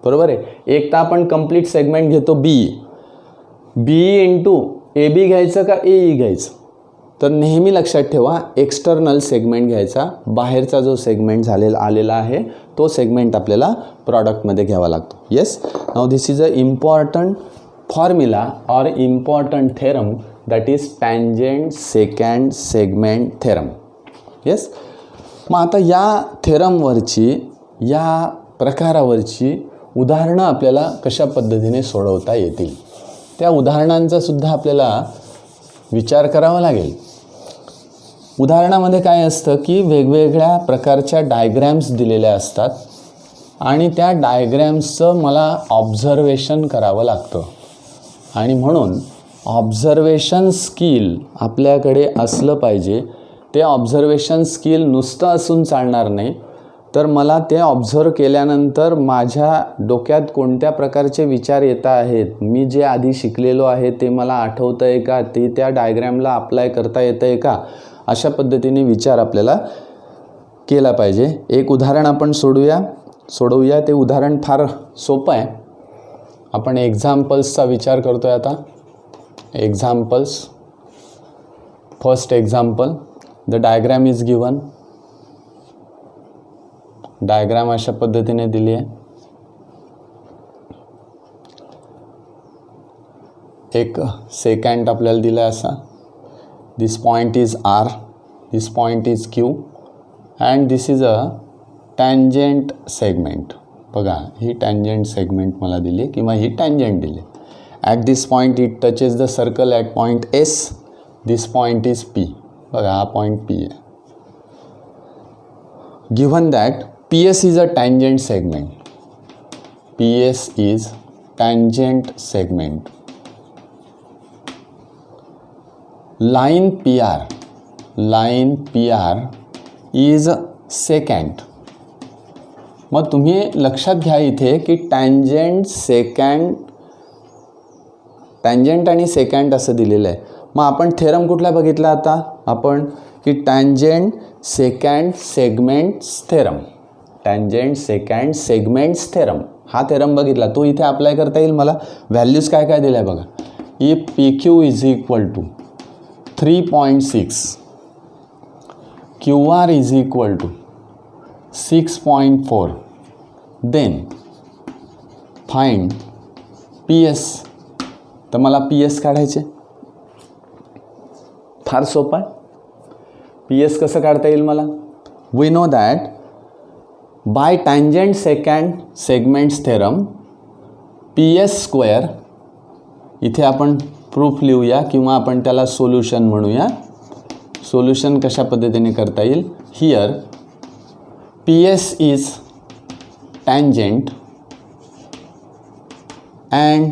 बरोबर आहे. एक तर आपण कंप्लीट सेगमेंट घेतो BE इंटू AB घ्यायचं का AE घ्यायचं. तर नेहमी लक्षात ठेवा एक्सटर्नल सेगमेंट घ्यायचा. बाहेरचा जो सेगमेंट आलेला आहे तो सेगमेंट आपल्याला प्रॉडक्टमध्ये घ्यावा लागतो. Yes. Now this is a important formula और important theorem that is tangent secant segment theorem. Yes. मग आता या थेरमवरची या प्रकारावरची उदाहरणं आपल्याला कशा पद्धतीने सोडवता येतील त्या उदाहरणांचा सुद्धा आपल्याला विचार करावा लागेल. उदाहरणामध्ये काय असतं की वेगवेगळ्या प्रकारच्या डायग्रॅम्स दिलेल्या असतात आणि त्या डायग्रॅम्सचं मला ऑब्झर्वेशन करावं लागतं आणि म्हणून ऑब्झर्वेशन स्किल आपल्याकडे असलं पाहिजे. ते ऑब्झर्वेशन स्किल नुसतं असून चालणार नाही तर मला ते ऑब्झर्व केल्यानंतर माझ्या डोक्यात कोणत्या प्रकारचे विचार येत आहेत, मी जे आधी शिकलेलो आहे ते मला आठवतं आहे का, ते त्या डायग्रॅमला अप्लाय करता येतं आहे का, अशा पद्धतीने विचार आपल्याला केला पाहिजे. एक उदाहरण आपण सोडवूया. ते उदाहरण फार सोपं आहे. आपण एक्झाम्पल्सचा विचार करतो आहे आता. Examples. First example, the diagram is given. Diagram अशा पद्धतीने दिली आहे. एक सेकंड आपल्याला दिला आहे असा. This point is R, this point is Q and this is a tangent segment. बघा, ही टँजंट सेगमेंट मला दिली किंवा ही टँजंट दिली. At this point it touches the circle at point S. This point is P. बघा, हा point P आहे. Given that PS is a tangent segment. PS is tangent segment. Line PR is secant. मग तुम्ही लक्षात घ्या इथे की tangent आणि सेकंड असं दिलेलं आहे. मग आपण थेरम कुठला बघितला आता आपण, की tangent secant segments theorem. Tangent secant segments theorem हा थेरम बघितला. तो इथे अप्लाय करता येईल मला. व्हॅल्यूज काय काय दिल्या बघा. If PQ is equal to 3.6, QR is equal to 6.4, then find PS. तर मला PS काढायचे. फार सोपं आहे. PS कसं काढता येईल मला. We know that by tangent secant segments theorem PS square. इथे आपण प्रूफ लिहूया किंवा आपण त्याला सोल्युशन म्हणूया. सोल्युशन कशा पद्धतीने करता येईल. Here PS is tangent and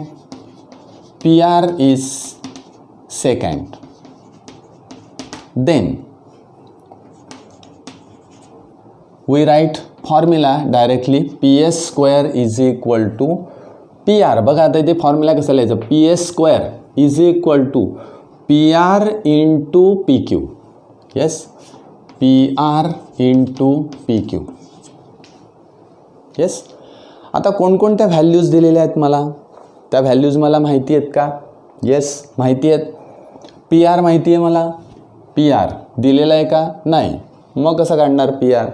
PR is secant. Then we write formula directly. PS square is equal to PR. बघा आता इथे फॉर्म्युला कसं लिहायचं. PS square is equal to PR into PQ. Yes, PR into PQ. Yes. आता कोणकोणत्या values दिलेल्या आहेत मला, त्या व्हॅल्यूज मला माहिती आहेत का. येस, माहिती आहेत. PR माहिती आहे मला. PR दिलेला आहे का, नाही. मग कसं काढणार PR.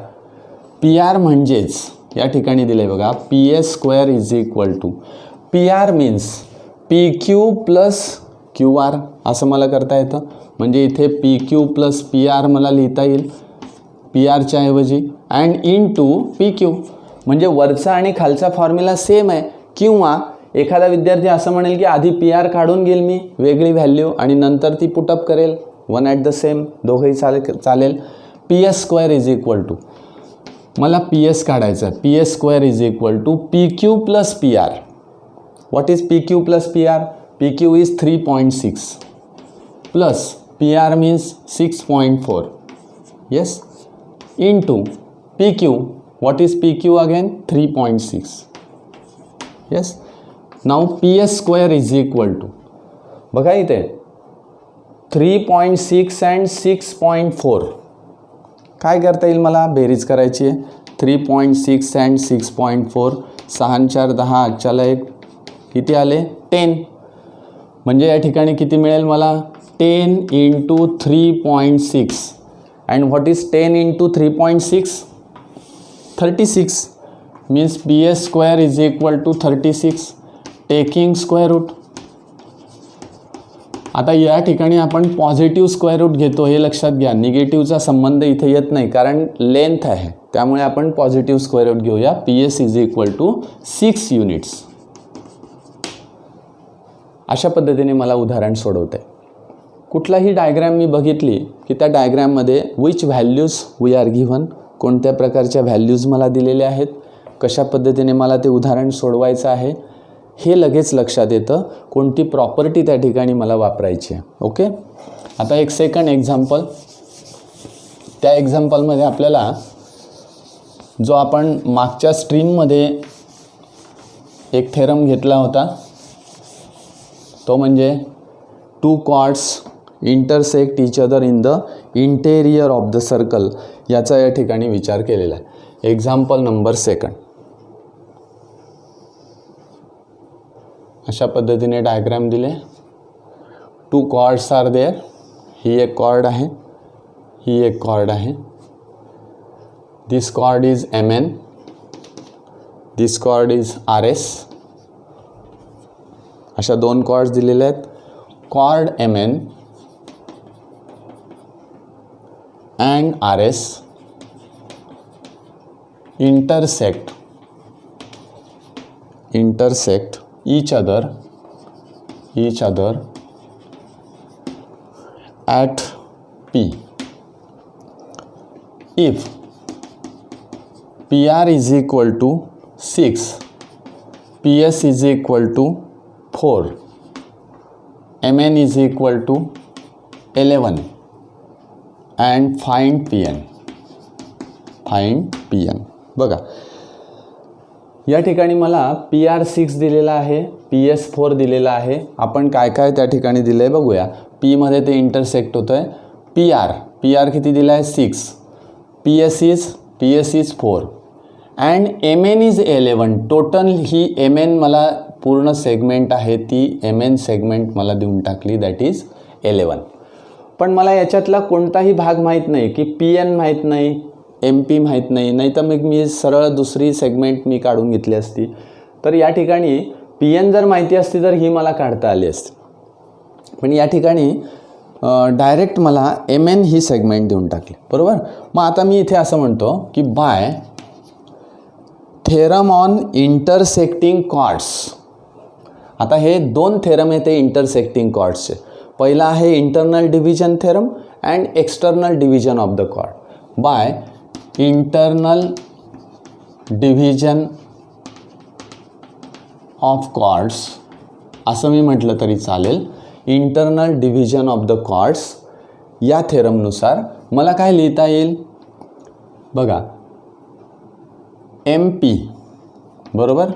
PR म्हणजेच या ठिकाणी दिलं आहे बघा. PS square is equal to PR means PQ plus QR असं मला करता येतं. म्हणजे इथे PQ प्लस PR मला लिहिता येईल PRच्या ऐवजी. And into PQ. म्हणजे वरचा आणि खालचा फॉर्म्युला सेम आहे. किंवा एखादा विद्यार्थी असं म्हणेल की आधी PR काढून घेईल मी वेगळी व्हॅल्यू आणि नंतर ती पुटअप करेल. वन ॲट द सेम, दोघंही चालेल. PS square is equal to, मला PS काढायचं आहे. PS square is equal to PQ plus PR. What is PQ plus PR. PQ is 3.6 plus PR means 6.4. Yes, into PQ. What is PQ again 3.6. Yes. Now PS square is equal to, बघा इथे 3.6 and 6.4. काय करता येईल मला, बेरीज करायची आहे. 3.6 and 6.4. 6 4 10, आजच्याला एक किती आले 10. म्हणजे या ठिकाणी किती मिळेल मला 10 into 3.6. And what is 10 into 3.6. 36. Means PS square is equal to 36 taking square root. आता या ठिकाणी आपण पॉझिटिव्ह स्क्वेअर रूट घेतो हे लक्षात घ्या. निगेटिव्हचा संबंध इथे येत नाही कारण लेंथ आहे, त्यामुळे आपण पॉझिटिव्ह स्क्वेअर रूट घेऊया. PS is equal to 6 units. अशा पद्धतीने मला उदाहरण सोडवते. कुठलाही डायग्रॅम मी बघितली की त्या डायग्रॅममध्ये which values we are given, कोणत्या प्रकारच्या व्हॅल्यूज मला दिलेल्या आहेत, कशा पद्धतीने मला ते उदाहरण सोडवायचं आहे हे लगेच लक्षात येतं. कोणती प्रॉपर्टी त्या ठिकाणी मला वापरायची आहे. ओके. आता एक सेकंड एक्झाम्पल. त्या एक्झाम्पलमध्ये आपल्याला जो आपण मागच्या स्ट्रीममध्ये एक थेरम घेतला होता, तो म्हणजे 2 chords intersect each other in the interior of the circle, याचा या ठिकाणी विचार केलेला आहे. Example number 2. अशा पद्धतीने डायग्राम दिले. 2 chords आर देअर. ही एक कॉर्ड आहे, ही एक कॉर्ड आहे. This chord is MN, this chord is RS. अशा 2 कॉर्ड्स दिलेले आहेत. Chord MN and RS intersect each other at P. If PR is equal to 6, PS is equal to 4, MN is equal to 11 and find PN. बघा, या ठिकाणी मला PR6 दिलेला आहे, PS4 दिलेला आहे. आपण काय काय त्या ठिकाणी दिलं आहे बघूया. P मध्ये ते इंटरसेक्ट होतं आहे. PR किती दिला आहे? 6. PS is 4 and MN is 11. Total he MN मला पूर्ण सेगमेंट आहे, ती MN सेगमेंट मला देऊन टाकली, दॅट इज 11. पण मला याच्यातला कोणताही भाग माहीत नाही की PN माहीत नाही, MP माहीत नाही, नाही तर मग मी सरळ दुसरी सेगमेंट मी काढून घेतली असती. तर या ठिकाणी PN जर माहिती असती तर ही मला काढता आली असती. पण या ठिकाणी डायरेक्ट मला MN ही सेगमेंट देऊन टाकली, बरोबर. मग आता मी इथे असं म्हणतो की by theorem on intersecting chords. आता हे 2 थेरम आहे ते इंटरसेक्टिंग कॉर्ड्सचे. पहिला आहे internal division theorem and external division of the chord. By internal division of chords असं मी म्हटलं तरी चालेल. Internal division of the chords या थेरमनुसार मला काय लिहिता येईल बघा. MP बरोबर,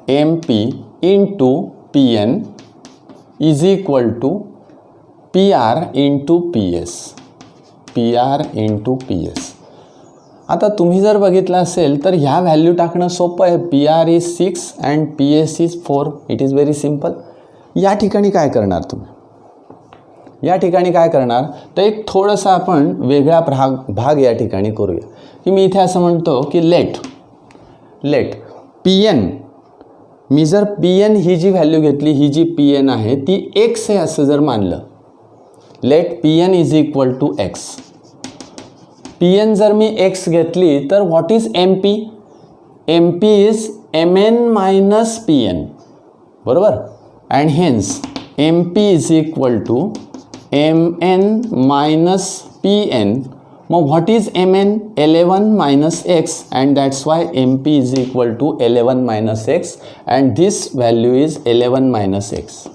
MP into PN is equal to PR into PS. आता तुम्ही जर बघितलं असेल तर ह्या व्हॅल्यू टाकणं सोपं आहे. PR is 6 and PS is 4. It is very simple. या ठिकाणी काय करणार तुम्ही? या ठिकाणी काय करणार तर एक थोडासा आपण वेगळा भाग या ठिकाणी करूया. की मी इथे असं म्हणतो की लेट PN, मी जर PN ही जी व्हॅल्यू घेतली, ही जी PN आहे ती x आहे असं जर मानलं, let PN is equal to x. PN जर मी x घेतली तर what is MP? MP is MN minus PN, बरोबर. And hence MP is equal to MN minus PN. मग what is MN? 11 minus x and that's why MP is equal to 11 minus x and this value is 11 minus x.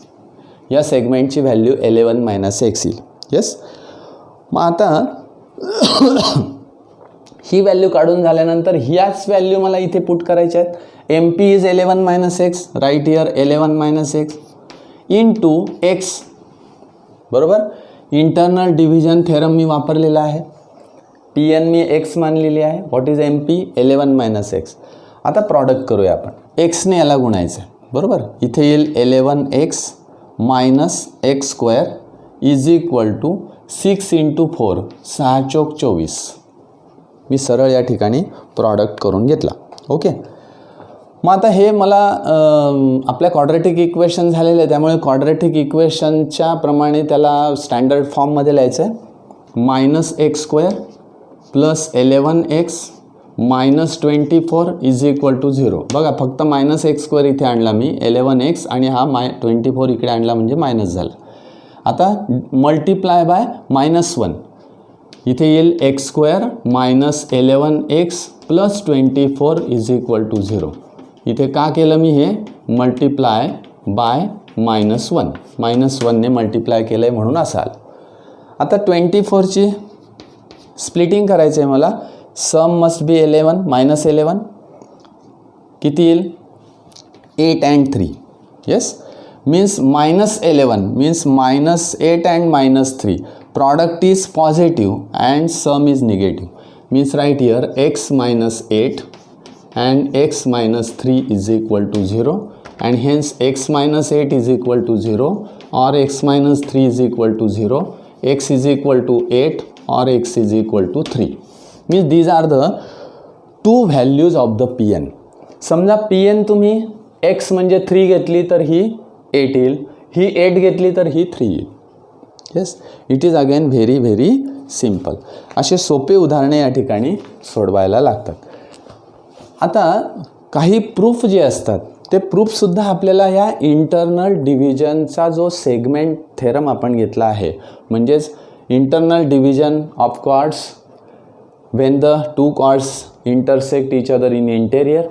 या सेगमेंटची value 11 minus x येईल. Yes. मग आता ही value काढून झाल्यानंतर ह्याच value मला इथे पुट करायच्या आहेत. MP is 11 minus x, right here 11 minus x into x, बरोबर. इंटरनल डिव्हिजन थेरम मी वापरलेला आहे. PN मी x मानलेली आहे. What is MP? 11 minus x. आता प्रॉडक्ट करूया आपण. xने याला गुणायचं आहे, बरोबर. इथे येईल 11x minus x square is equal to 6 into 4, 6 चौक 24. मी सरळ या ठिकाणी प्रॉडक्ट करून घेतला. ओके. मग आता हे मला आपल्या क्वाड्रॅटिक इक्वेशन झालेलं आहे, त्यामुळे क्वाड्रॅटिक इक्वेशनच्या प्रमाणे त्याला स्टँडर्ड फॉर्ममध्ये लिहायचं आहे. Minus x square plus 11x minus 24 is equal to 0. बघा, फक्त मायनस x स्क्वेअर इथे आणला मी, 11x आणि हा 24 इकडे आणला म्हणजे मायनस झाला. आता मल्टिप्लाय बाय -1, इथे येईल x square minus 11x plus 24 is equal to 0. इथे का केलं मी हे? मल्टिप्लाय बाय -1, -1ने मल्टिप्लाय केलं आहे म्हणून असं आलं. आता 24ची स्प्लिटिंग करायचं आहे मला. सम मस्ट बी 11 मायनस 11 किती येईल 8 and 3. Yes means minus 11 means minus 8 and minus 3. Product is positive and sum is negative. Means right here x minus 8 and x minus 3 is equal to 0, and hence x minus 8 is equal to 0 or x minus 3 is equal to 0, x is equal to 8 or x is equal to 3. Means these are the two values of the Pn. समजा Pn तुम्ही x म्हणजे 3 घेतली तर ही 8 येईल, ही 8 घेतली तर ही 3 येईल. Yes, it is again very very simple. असे सोपे उदाहरणे या ठिकाणी सोडवायला लागतात. आता काही प्रूफ जे असतात ते प्रूफसुद्धा आपल्याला या इंटरनल डिव्हिजनचा जो सेगमेंट थेरम आपण घेतला आहे, म्हणजेच internal division of chords when the two chords intersect each other in interior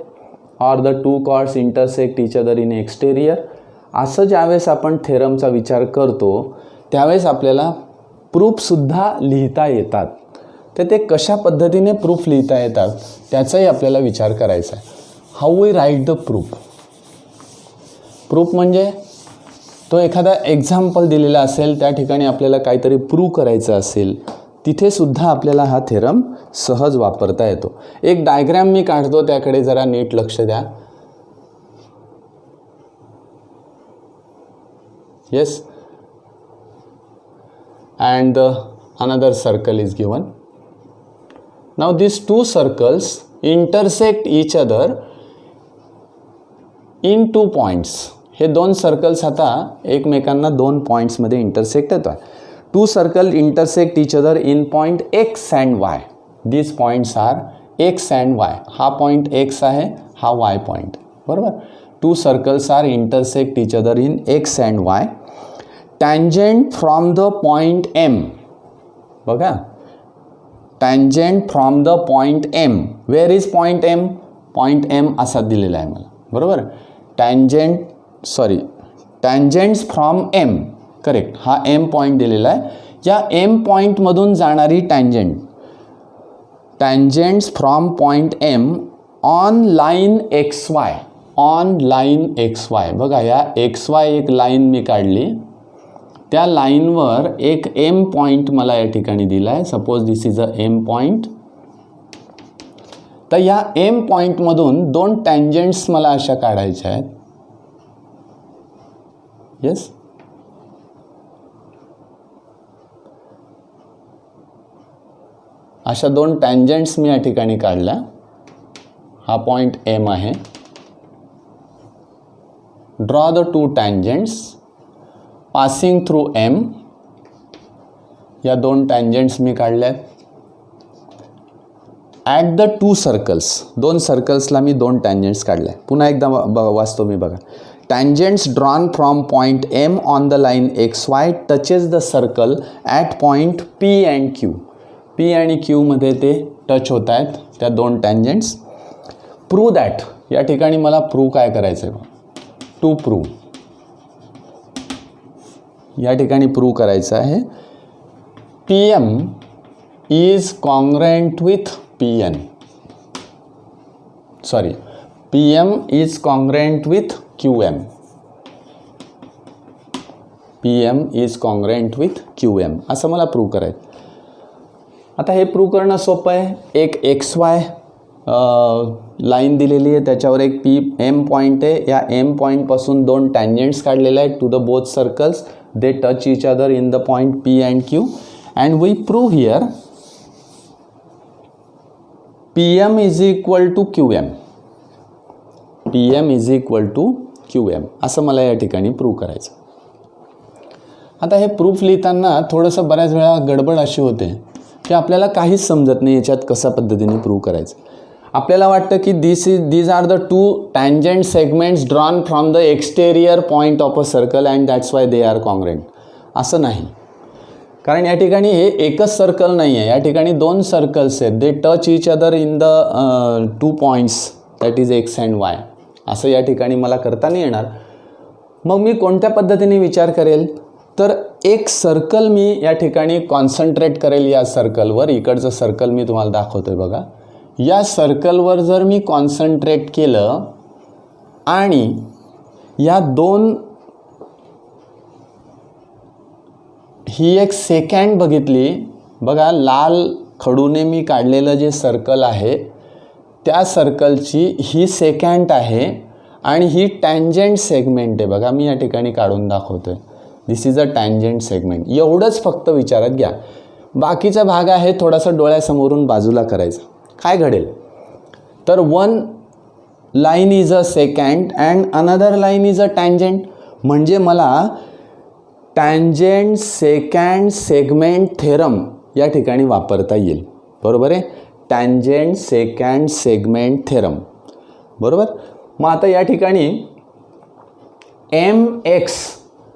or the two chords intersect each other in exterior, असं ज्यावेळेस आपण थेरमचा विचार करतो त्यावेळेस आपल्याला प्रूफसुद्धा लिहिता येतात. तर ते कशा पद्धतीने प्रूफ लिहिता येतात त्याचाही आपल्याला विचार करायचा आहे. How we write the proof. Proof म्हणजे तो एखादा एक्झाम्पल दिलेला असेल, त्या ठिकाणी आपल्याला काहीतरी प्रूव्ह करायचं असेल, तिथे सुद्धा आपल्याला हा थेरम सहज वापरता येतो. एक डायग्राम मी काढतो, त्याकडे जरा नीट लक्ष द्या. Yes, and another circle is given. Now these two circles intersect each other in 2 points. हे दोन सर्कल्स आता एकमेकांना 2 पॉईंट्समध्ये इंटरसेक्ट होतात. 2 circles intersect each other in point x and y. These points are x and y. हा point x आहे, हा y point, बरोबर. 2 circles are intersect each other in x and y. Tangent from the point M. बघा, tangent from the point M. Where is point M? Point M असा दिलेला आहे मला, बरोबर. tangents from M. करेक्ट, हा M point दिलेला आहे. या M पॉईंटमधून जाणारी tangents from point M on line XY. On line XY. बघा, या XY एक लाईन मी काढली, त्या लाईनवर एक M पॉईंट मला या ठिकाणी दिला आहे. Suppose this is a M point. तर या M पॉईंटमधून 2 टँजेंट्स मला अशा काढायच्या आहेत. येस, अशा 2 टँजेंट्स मी या ठिकाणी काढल्या. हा पॉईंट M आहे. Draw the 2 tangents passing through M. या 2 टँजेंट्स मी काढल्या. ॲट द 2 सर्कल्स, 2 सर्कल्सला मी 2 टँजेंट्स काढल्या. पुन्हा एकदा वाचतो मी, बघा. Tangents drawn from point M on the line XY touches the circle at point P and Q. P आणि Q मध्ये ते टच होत आहेत, त्या 2 टँजेंट्स. Prove that. या ठिकाणी मला प्रूव्ह काय करायचं आहे? To prove. या ठिकाणी प्रूव्ह करायचं आहे PM is congruent with PN. Sorry, PM is congruent with QM. PM is congruent with QM असं मला प्रूव्ह करायचं. आता हे प्रूव्ह करणं सोपं आहे. एक XY लाईन दिलेली आहे, त्याच्यावर एक PM पॉईंट आहे. या M पॉईंटपासून 2 टँजेंट्स काढलेले आहेत to the both circles. They touch each other in the point P and Q. And we prove here PM is equal to QM. PM is equal to QM असं मला या ठिकाणी prove करायचं. आता हे प्रूफ लिहिताना थोडंसं बऱ्याच वेळा गडबड अशी होते की आपल्याला काहीच समजत नाही याच्यात कशा पद्धतीने प्रूव्ह करायचं. आपल्याला वाटतं की these are the 2 tangent segments drawn from the exterior point of a circle and that's why they are congruent. असं नाही, कारण या ठिकाणी हे एकच सर्कल नाही आहे, या ठिकाणी 2 सर्कल्स आहेत. They touch each other in the 2 points that is X and Y. असं या ठिकाणी मला करता नाही येणार. मग मी कोणत्या पद्धतीने विचार करेल? तर एक सर्कल मी या ठिकाणी कॉन्सन्ट्रेट करेल या सर्कलवर. इकडचं सर्कल मी तुम्हाला दाखवतोय, बघा. या सर्कलवर जर मी कॉन्सन्ट्रेट केलं आणि या दोन, ही एक सेकंड बघितली बघा, लाल खडूने मी काढलेलं जे सर्कल आहे त्या सर्कलची ही सेकंड आहे आणि ही टँजंट सेगमेंट आहे बघा, मी या ठिकाणी काढून दाखवतोय. दिस इज अ टँजंट सेगमेंट. एवढंच फक्त विचारात घ्या. बाकीचा भाग आहे थोडासा डोळ्यासमोरून बाजूला करायचा. काय घडेल तर one line is a secant and another line is a tangent, म्हणजे मला टँजंट सेकंड सेगमेंट थेरम या ठिकाणी वापरता येईल. बरोबर आहे, टँजंट सेकंड सेगमेंट थेरम. बरोबर. मग आता या ठिकाणी mx,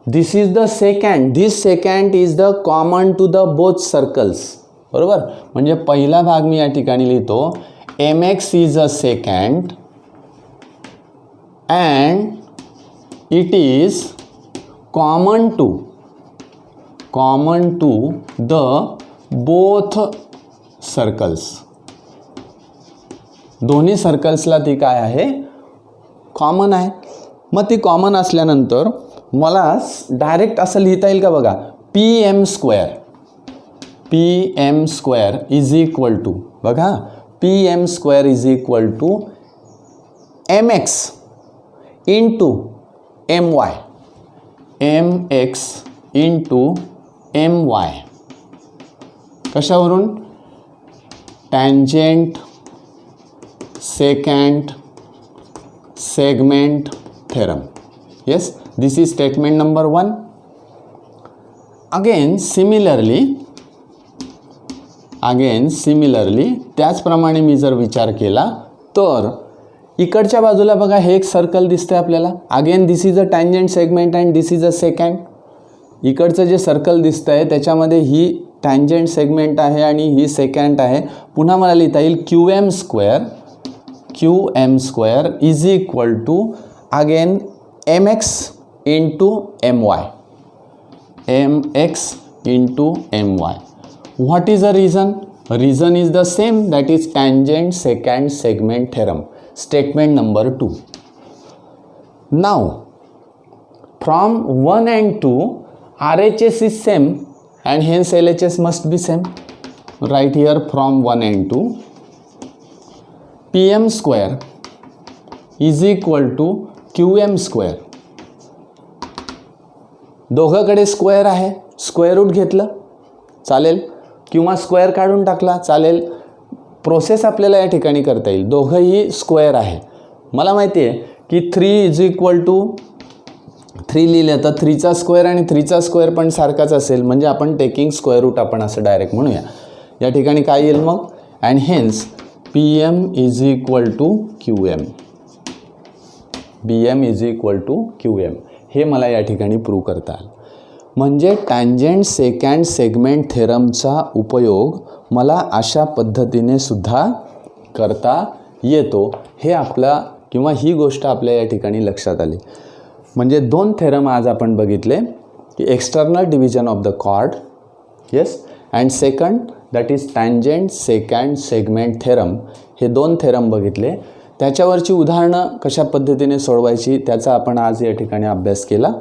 this is the secant, this secant is the common to the both circles. बरोबर. म्हणजे पहिला भाग मी या ठिकाणी लिहितो mx is a secant and it is common to the both circles. दोन्ही सर्कल्सला ती काय आहे, कॉमन आहे. मग ती कॉमन असल्यानंतर मला डायरेक्ट असं लिहिता येईल का बघा, pm square is equal to, बघा pm square is equal to mx into my, mx into my. कशावरून, tangent secant segment theorem. Yes, this is statement number 1. Again similarly त्याचप्रमाणे मी जर विचार केला तर इकडच्या बाजूला बघा हे एक सर्कल दिसतंय आपल्याला. Again this is a tangent segment and this is a second. इकडचं जे सर्कल दिसतंय त्याच्यामध्ये ही टँजंट सेगमेंट आहे आणि ही सेकंड आहे. पुन्हा मला लिहिता येईल qm square is equal to again mx into my, mx into my. What is a reason? Reason is the same, that is tangent secant segment theorem. Statement number 2. Now from 1 and 2 RHS is same and hence LHS must be same. Right here from 1 and 2 pm square is equal to qm square. दोघांकडे square आहे, square route घेतलं चालेल किंवा square काढून टाकला चालेल. Process आपल्याला या ठिकाणी करता येईल. दोघंही स्क्वेअर आहे. मला माहिती आहे की 3 इज इक्वल टू 3 लिहिलं तर 3चा स्क्वेअर आणि 3चा स्क्वेअर पण सारखाच असेल, म्हणजे आपण टेकिंग स्क्वेअर रूट आपण असं डायरेक्ट म्हणूया. या ठिकाणी काय येईल मग, and hence pm is equal to qm, bm is equal to qm. हे मला या ठिकाणी प्रूव्ह करता आलं. म्हणजे टँजंट सेकंड सेगमेंट थेरमचा उपयोग मला अशा पद्धतीने सुद्धा करता येतो. हे आपला किंवा ही गोष्ट आपल्या या ठिकाणी लक्षात आली. म्हणजे 2 थेरम आज आपण बघितले की external division of the chord, yes, and secant that is tangent secant segment theorem. हे 2 थेरम बघितले. त्याच्यावरची उदाहरणं कशा पद्धतीने सोडवायची त्याचा आपण आज या ठिकाणी अभ्यास केला.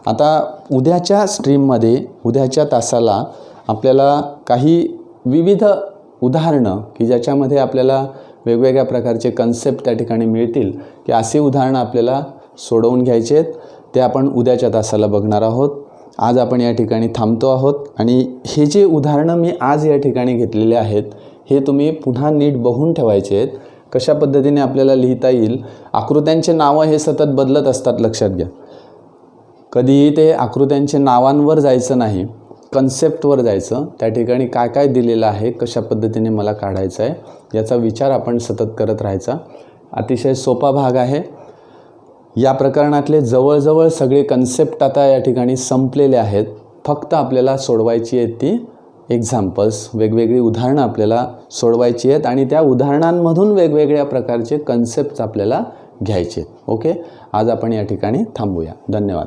आता उद्याच्या स्ट्रीममध्ये उद्याच्या तासाला आपल्याला काही विविध उदाहरणं की ज्याच्यामध्ये आपल्याला वेगवेगळ्या प्रकारचे कन्सेप्ट त्या ठिकाणी मिळतील की असे उदाहरणं आपल्याला सोडवून घ्यायचे आहेत. ते आपण उद्याच्या तासाला बघणार आहोत. आज आपण या ठिकाणी थांबतो आहोत आणि हे जे उदाहरणं मी आज या ठिकाणी घेतलेले आहेत हे तुम्ही पुन्हा नीट बघून ठेवायचे आहेत. कशा पद्धतीने आपल्याला लिहिता येईल. आकृत्यांचे नावं हे सतत बदलत असतात, लक्षात घ्या. कधीही ते आकृत्यांचे नावांवर जायचं नाही, कन्सेप्टवर जायचं. त्या ठिकाणी काय काय दिलेलं आहे, कशा पद्धतीने मला काढायचं आहे याचा विचार आपण सतत करत राहायचा. अतिशय सोपा भाग आहे. या प्रकरणातले जवळजवळ सगळे कन्सेप्ट आता या ठिकाणी संपलेले आहेत. फक्त आपल्याला सोडवायची आहेत ती एक्झाम्पल्स, वेगवेगळी उदाहरणं आपल्याला सोडवायची आहेत आणि त्या उदाहरणांमधून वेगवेगळ्या प्रकारचे कन्सेप्ट्स आपल्याला घ्यायचे आहेत. ओके, आज आपण या ठिकाणी थांबूया. धन्यवाद.